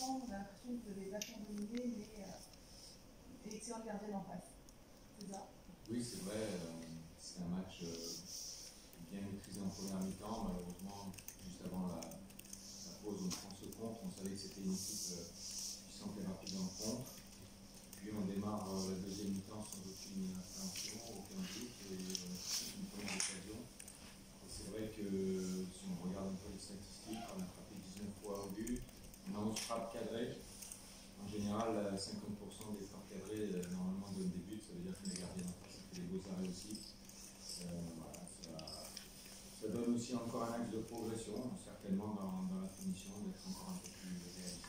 temps, on a l'impression que vous avez vachement dominé, mais excellente gardienne en face. C'est ça? Oui, c'est vrai, c'est un match bien maîtrisé en première mi-temps. Malheureusement, juste avant la pause, on prend ce contre. On savait que c'était une équipe puissante et rapide dans le contre. Puis on démarre la deuxième mi-temps sans aucune appréhension, aucun but et une première occasion. Et c'est vrai que si on regarde un peu les statistiques, on a frappé 19 fois au but, on a 11 frappes cadrées. En général, 50% des frappes cadrées normalement donnent des buts, ça veut dire que les gardiens en face fait des beaux arrêts aussi. Voilà, ça donne aussi encore un axe de progression, certainement dans la finition, d'être encore un peu plus réaliste.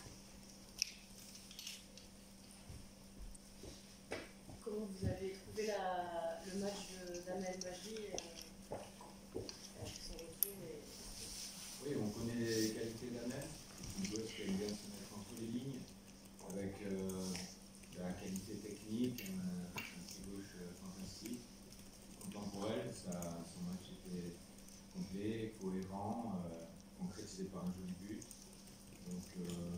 Comment vous avez trouvé le match d'Amel Majdi Oui, on connaît les qualités d'Amel, une joueuse qui aime bien se mettre entre les lignes, avec de la qualité technique, un pied gauche fantastique. Content pour elle, son match était complet, cohérent, concrétisé par un joli but. Donc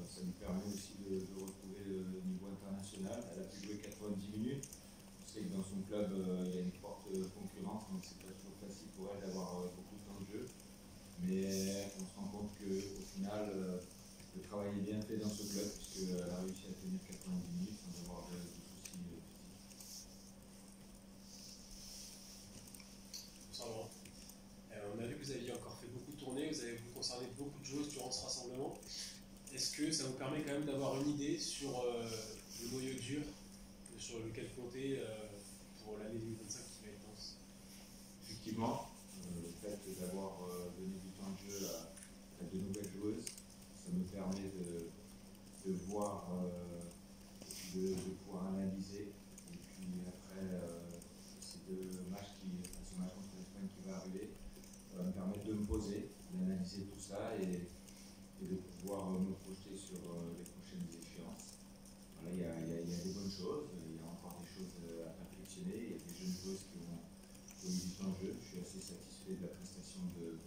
ça lui permet aussi de retrouver le niveau international. Elle a pu jouer 90 minutes. On sait que dans son club, il y a une forte concurrence, donc c'est pas toujours facile pour elle d'avoir beaucoup de temps de jeu. Mais on se rend compte qu'au final, le travail est bien fait dans ce club, puisqu'elle a réussi à tenir 90 minutes sans avoir de soucis physiques. Bonsoir. On a vu que vous aviez encore fait beaucoup tourner, vous avez conservé beaucoup de choses durant ce rassemblement. Est-ce que ça vous permet quand même d'avoir une idée sur le noyau dur sur lequel compter pour l'année 2025 qui va être dense? Effectivement, le fait d'avoir donné du temps de jeu à de nouvelles joueuses, ça me permet de voir, de pouvoir analyser. Et puis après, ce match contre l'Espagne qui va arriver, ça va me permettre de me poser, d'analyser tout ça et de pouvoir me projeter sur les prochaines échéances. Voilà, il y a des bonnes choses, il y a encore des choses à perfectionner, il y a des jeunes joueuses qui ont eu du temps de jeu. Je suis assez satisfait de la prestation de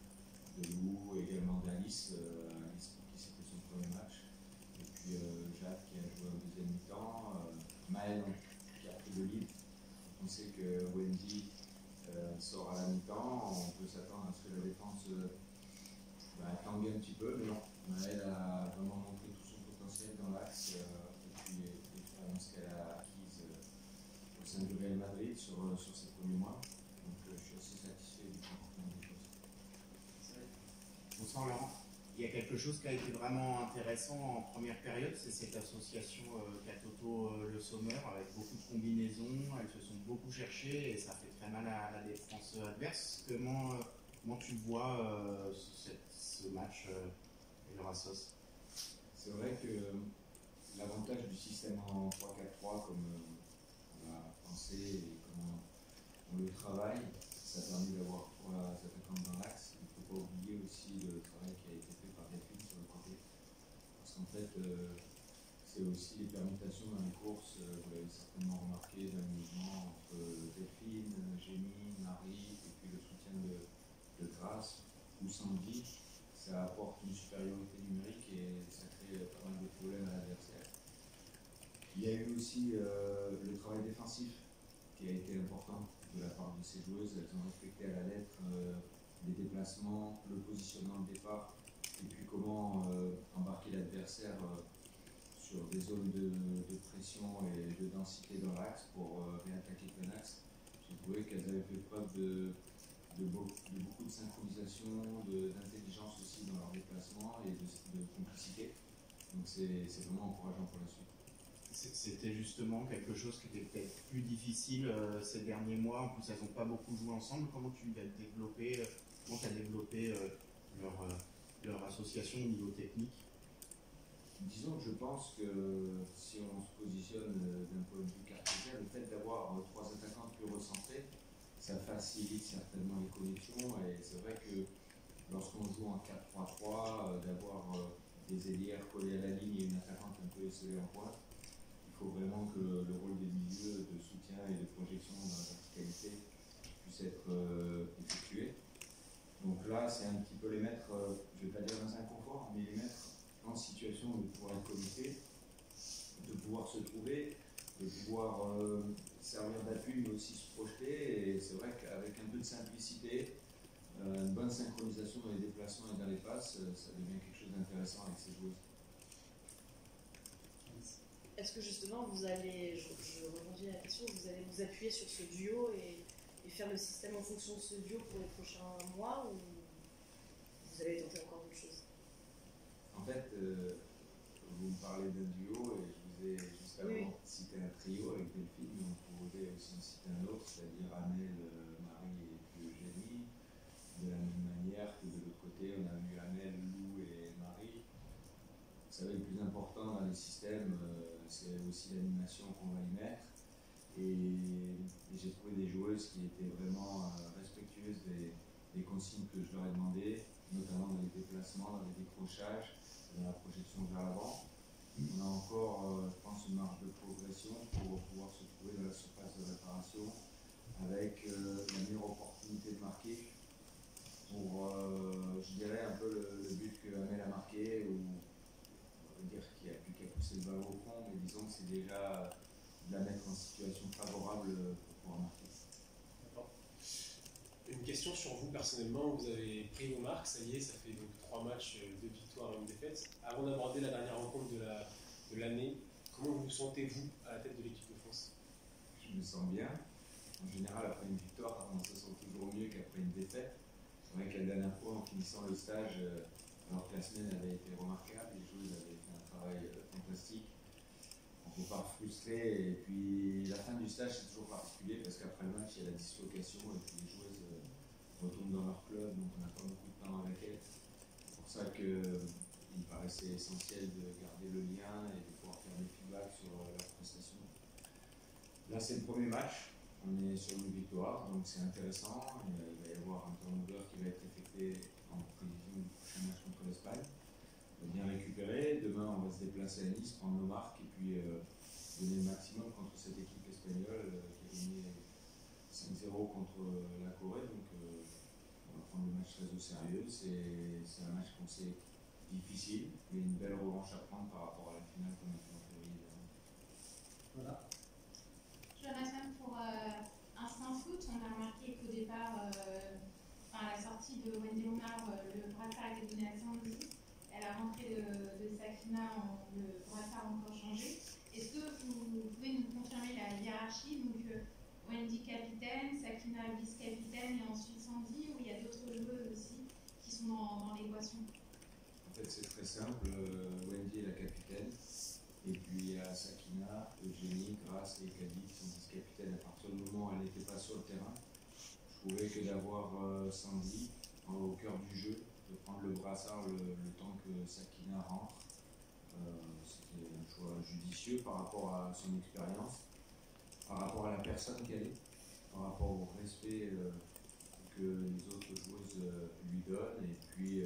Lou, également d'Alice, Alice pour qui c'était son premier match. Et puis Jacques qui a joué en deuxième mi-temps, Maëlle qui a pris le lead. On sait que Wendy sort à la mi-temps, on peut s'attendre à ce que la défense tangue un petit peu, mais non. Maëlle a vraiment montré tout son potentiel dans l'axe et puis l'expérience qu'elle a acquise au sein du Real Madrid sur ses premiers mois. Donc je suis assez satisfait du comportement des choses. Bonsoir Laurent. Il y a quelque chose qui a été vraiment intéressant en première période, c'est cette association Katoto-Le Sommer avec beaucoup de combinaisons. Elles se sont beaucoup cherchées et ça fait très mal à la défense adverse. Comment tu vois ce match et leur assos? C'est vrai que l'avantage du système en 3-4-3, comme on a pensé et comme on le travaille, ça permet d'avoir trois attaquants dans l'axe. Il ne faut pas oublier aussi le travail qui a été fait par Delphine sur le côté. Parce qu'en fait, c'est aussi les permutations dans les courses, vous l'avez certainement remarqué, d'un mouvement entre Delphine, Génie, Marie, et puis le soutien de Grace ou Sandy. Ça apporte une supériorité numérique et ça crée pas mal de problèmes à l'adversaire. Il y a eu aussi le travail défensif qui a été important de la part de ces joueuses. Elles ont respecté à la lettre les déplacements, le positionnement de départ, et puis comment embarquer l'adversaire sur des zones de pression et de densité dans l'axe pour réattaquer plein axe. J'ai trouvé qu'elles avaient fait preuve de beaucoup de synchronisation, d'intelligence aussi dans leurs déplacements et de complicité. Donc c'est vraiment encourageant pour la suite. C'était justement quelque chose qui était peut-être plus difficile ces derniers mois. En plus, elles n'ont pas beaucoup joué ensemble. Comment tu as développé leur association au niveau technique? Disons que je pense que si on se positionne d'un point de vue cartésien, le fait d'avoir trois attaquants plus recentrés, ça facilite certainement les connexions. Et c'est vrai que lorsqu'on joue en 4-3-3, d'avoir des ailières collées à la ligne et une attaquante un peu esselée en pointe, il faut vraiment que le rôle des milieux de soutien et de projection dans la verticalité puisse être effectué. Donc là, c'est un petit peu les mettre, je ne vais pas dire dans un confort, mais les mettre en situation de pouvoir être connectés servir d'appui, mais aussi se projeter. Et c'est vrai qu'avec un peu de simplicité, une bonne synchronisation dans les déplacements et dans les passes, ça devient quelque chose d'intéressant avec ces joueuses. Est-ce que justement vous allez, je rebondis à la question, vous allez vous appuyer sur ce duo et faire le système en fonction de ce duo pour les prochains mois, ou vous allez tenter encore d'autres choses? En fait, vous me parlez d'un duo et je vous ai juste avant cité un trio avec Delphine, mais on pourrait aussi en citer un autre, c'est-à-dire Amel, Marie et puis Eugénie. De la même manière que de l'autre côté, on a eu Amel, Lou et Marie. Vous savez, le plus important dans les systèmes, c'est aussi l'animation qu'on va y mettre. Et j'ai trouvé des joueuses qui étaient vraiment respectueuses des consignes que je leur ai demandées, notamment dans les déplacements, dans les décrochages, dans la projection vers l'avant. On a encore, je pense, une marge de progression pour pouvoir se trouver dans la surface de réparation avec la meilleure opportunité de marquer pour, je dirais, un peu le but que Amel a marqué, ou on va dire qu'il n'y a plus qu'à pousser le ballon au fond, mais disons que c'est déjà de la mettre en situation favorable pour pouvoir marquer. D'accord. Une question sur vous personnellement, vous avez pris vos marques, ça y est, ça fait donc 3 matchs, 2 victoires et 1 défaite. Avant d'aborder la dernière rencontre de l'année, comment vous sentez-vous à la tête de l'équipe de France? Je me sens bien. En général, après une victoire, on se sent toujours mieux qu'après une défaite. C'est vrai que la dernière fois, en finissant le stage, alors que la semaine avait été remarquable, les joueuses avaient fait un travail fantastique. On repart frustré, et puis la fin du stage, c'est toujours particulier parce qu'après le match, il y a la dislocation et puis les joueuses retournent dans leur club, donc on n'a pas beaucoup de temps avec elles. C'est pour ça qu'il paraissait essentiel de garder le lien et de pouvoir faire des feedbacks sur leur prestation. Là, c'est le premier match. On est sur une victoire, donc c'est intéressant. Il va y avoir un turnover qui va être effectué en prévision du prochain match contre l'Espagne. On va bien récupérer. Demain, on va se déplacer à Nice, prendre nos marques et puis donner le maximum contre cette équipe espagnole qui a gagné 5-0 contre la Corée. Donc, on va prendre le match très au sérieux. C'est un match qu'on sait difficile, mais une belle revanche à prendre par rapport à la finale qu'on a fait en février dernier. Voilà. Jonathan, pour Instinct Foot, on a remarqué qu'au départ, à la sortie de Wendy Omar, le brassard a été donné à Sandy. À la rentrée de Sakina, le brassard a encore changé. Est-ce que vous pouvez nous confirmer la hiérarchie? Donc, Wendy capitaine, Sakina vice-capitaine et ensuite Sandy, ou il y a d'autres joueuses aussi qui sont dans l'équation? En fait, c'est très simple. Wendy est la capitaine. Et puis il y a Sakina, Eugénie, Grace et Kadi qui sont vice-capitaines. À partir du moment où elle n'était pas sur le terrain, je trouvais que d'avoir Sandy au cœur du jeu, de prendre le brassard le temps que Sakina rentre, c'était un choix judicieux par rapport à son expérience, par rapport à la personne qu'elle est, par rapport au respect que les autres joueuses lui donnent. Et puis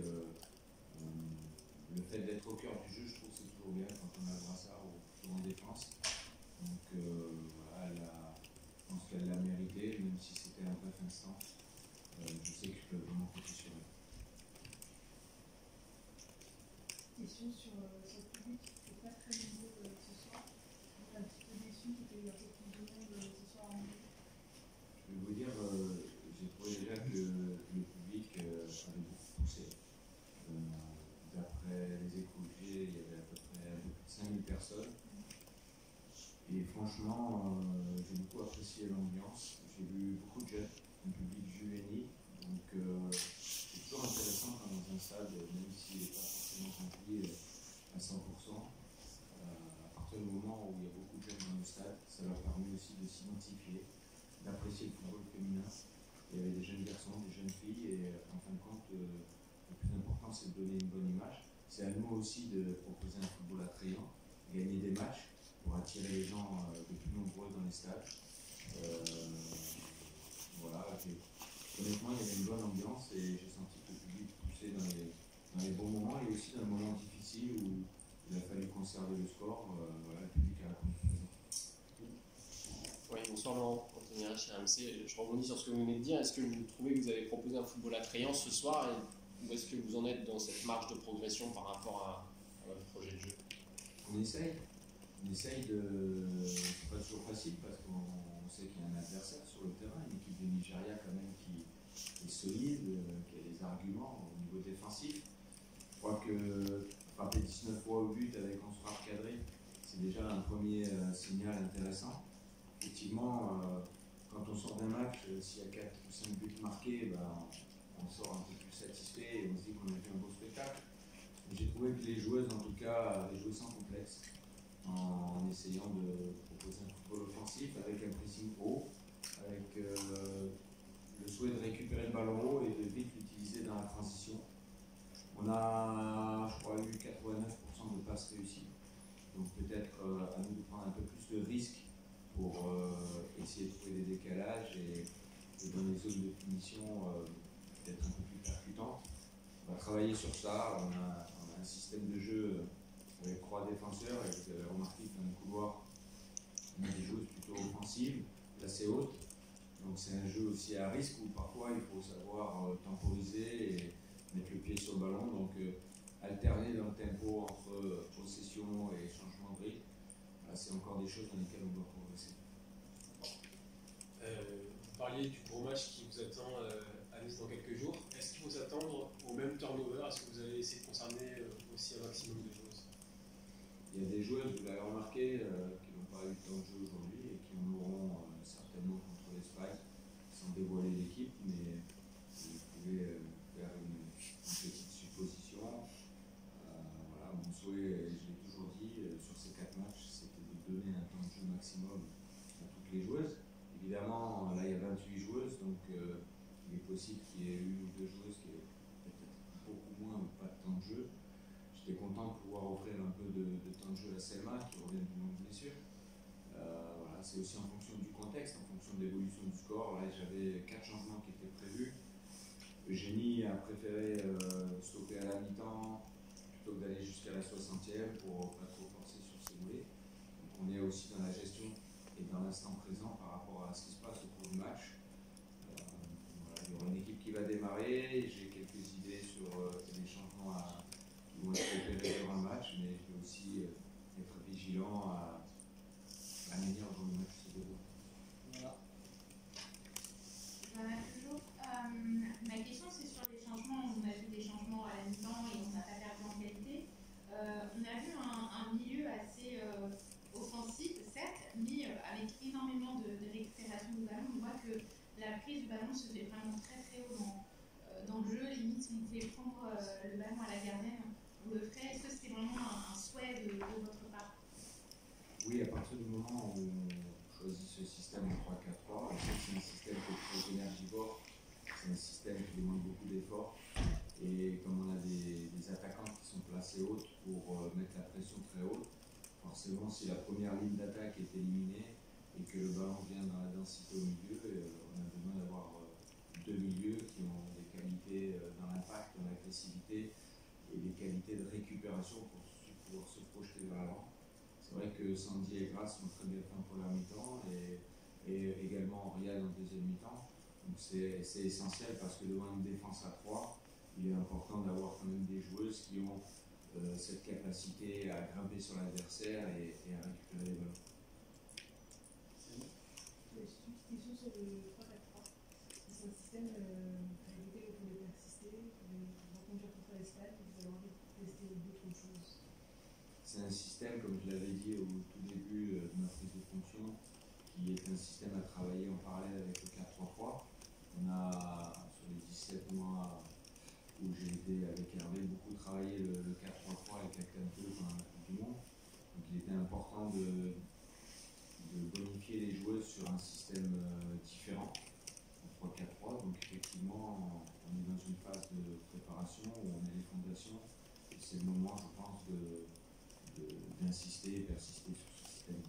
le fait d'être au cœur du jeu, je trouve que c'est toujours bien quand on a le brassard ou plutôt en défense. Donc voilà, je pense qu'elle l'a mérité, même si c'était un bref instant. Je sais que je peux vraiment compter sur elle. Question sur le public qui n'est pas très nombreux ce soir. On est un petit peu déçu qu'il y ait eu un peu plus de monde ce soir en ligne. Je vais vous dire, j'ai trouvé déjà que le public avait beaucoup poussé. D'après les échos que j'ai, il y avait à peu près un peu plus de 5000 personnes. Et franchement, j'ai beaucoup apprécié l'ambiance. J'ai vu beaucoup de jeunes, un public juvénile. Donc c'est toujours intéressant quand dans un stade, même s'il n'est pas forcément rempli à 100%, à partir du moment où il y a beaucoup de jeunes dans le stade, ça leur permet aussi de s'identifier, d'apprécier le football féminin. Il y avait des jeunes garçons, des jeunes filles, et en fin de compte, le plus important, c'est de donner une bonne image. C'est à nous aussi de proposer un football attrayant, gagner des matchs pour attirer les gens de plus nombreux dans les stades. Voilà, honnêtement, il y avait une bonne ambiance et j'ai senti que le public poussait dans les bons moments et aussi dans les moments difficiles où il a fallu conserver le score. Voilà, le public a répondu présent. Oui, bonsoir Laurent, Anthony chez RMC. Je rebondis sur ce que vous venez de dire. Est-ce que vous trouvez que vous avez proposé un football attrayant ce soir, ou est-ce que vous en êtes dans cette marge de progression par rapport à votre projet de jeu? On essaye de. C'est pas toujours facile parce qu'on on sait qu'il y a un adversaire sur le terrain, une équipe du Nigeria quand même qui est solide, qui a des arguments au niveau défensif. Je crois que frapper 19 fois au but avec 11 frappes cadrées, c'est déjà un premier signal intéressant. Effectivement, quand on sort d'un match, s'il y a 4 ou 5 buts marqués, ben, on sort un peu plus satisfait et on se dit qu'on a fait un beau spectacle. J'ai trouvé que les joueuses, en tout cas, avaient joué sans complexe, en essayant de proposer un football offensif avec un pressing haut, avec le souhait de récupérer le ballon haut et de vite l'utiliser dans la transition. On a, je crois, eu 89% de passes réussies. Donc peut-être à nous de prendre un peu plus de risques pour essayer de trouver des décalages et dans les zones de punition d'être un peu plus percutantes. On va travailler sur ça. On a un système de jeu avec 3 défenseurs et vous avez remarqué que dans le couloir, on a des joueuses plutôt offensives, placées hautes. Donc c'est un jeu aussi à risque où parfois il faut savoir temporiser et mettre le pied sur le ballon. Donc alterner dans le tempo entre possession et changement de rythme, c'est encore des choses dans lesquelles on doit progresser. Vous parliez du gros match qui vous attend à Nice dans quelques jours. Est-ce qu'il faut s'attendre au même turnover? Est-ce que vous allez essayer de concerner aussi un maximum de joueuses? Il y a des joueuses, vous l'avez remarqué, qui n'ont pas eu le temps de jeu aujourd'hui et qui en auront certainement contre l'Espagne, sans dévoiler l'équipe, mais vous pouvez faire une petite supposition. Voilà, mon souhait, je l'ai toujours dit, sur ces 4 matchs, c'était de donner un temps de jeu maximum à toutes les joueuses. Évidemment, là il y a 28 joueuses, donc il est possible qu'il y ait une ou deux joueuses qui aient peut-être beaucoup moins ou pas de temps de jeu. J'étais content de pouvoir offrir un peu de temps de jeu à Selma qui revient d'une longue blessure. Voilà, c'est aussi en fonction du contexte, en fonction de l'évolution du score. Là j'avais 4 changements qui étaient prévus. Eugénie a préféré stopper à la mi-temps plutôt que d'aller jusqu'à la 60e pour pas trop forcer sur ses mollets. Donc on est aussi dans la gestion et dans l'instant présent par rapport à ce qui se passe au cours du match. Voilà, il y aura une équipe qui va démarrer, j'ai quelques idées sur les changements qui vont être opérés durant le match, mais je vais aussi être vigilant à la manière dont le match se déroule. Voilà. Toujours. Ma question c'est sur les changements. On a vu des changements à la mi-temps et on n'a pas perdu en qualité. On a vu un milieu assez offensif, certes, mais avec énormément de récupération du ballon. On voit que la prise du ballon se fait vraiment très très haut dans le jeu. Limite, si on pouvait prendre le ballon à la gardienne, on le ferait. Est-ce que c'était vraiment un souhait de votre part? Oui, à partir du moment où on choisit ce système de 3-4-3, c'est un système qui est très énergivore, c'est un système qui demande beaucoup d'efforts. Et comme on a des attaquants qui sont placés hautes pour mettre la pression très haute, forcément, si la première ligne d'attaque est éliminée et que le ballon vient dans la densité au milieu, on a besoin d'avoir 2 milieux qui ont des qualités dans l'impact, dans l'agressivité et des qualités de récupération pour pouvoir se projeter vers l'avant. C'est vrai que Sandy et Grace ont très bien fait en première mi-temps et également Riyad en deuxième mi-temps. Donc c'est essentiel parce que devant une défense à 3, il est important d'avoir quand même des joueuses qui ont cette capacité à grimper sur l'adversaire et à récupérer les ballons. Juste une petite question sur le 3-4-3. C'est un système avec lequel vous pouvez persister, vous pouvez reconduire contre l'Espagne, vous avez envie de tester d'autres choses. C'est un système, comme je l'avais dit au tout début de ma prise de fonction, qui est un système à travailler en parallèle avec le 4-3-3. On a, sur les 17 mois où j'ai été avec Hervé, beaucoup travaillé le 4-3-3 et le 4-4-2 pendant la Coupe du Monde. Donc il était important de bonifier les joueuses sur un système différent, en 3-4-3. Donc effectivement, on est dans une phase de préparation où on a les fondations. Et c'est le moment, je pense, d'insister et persister sur ce système.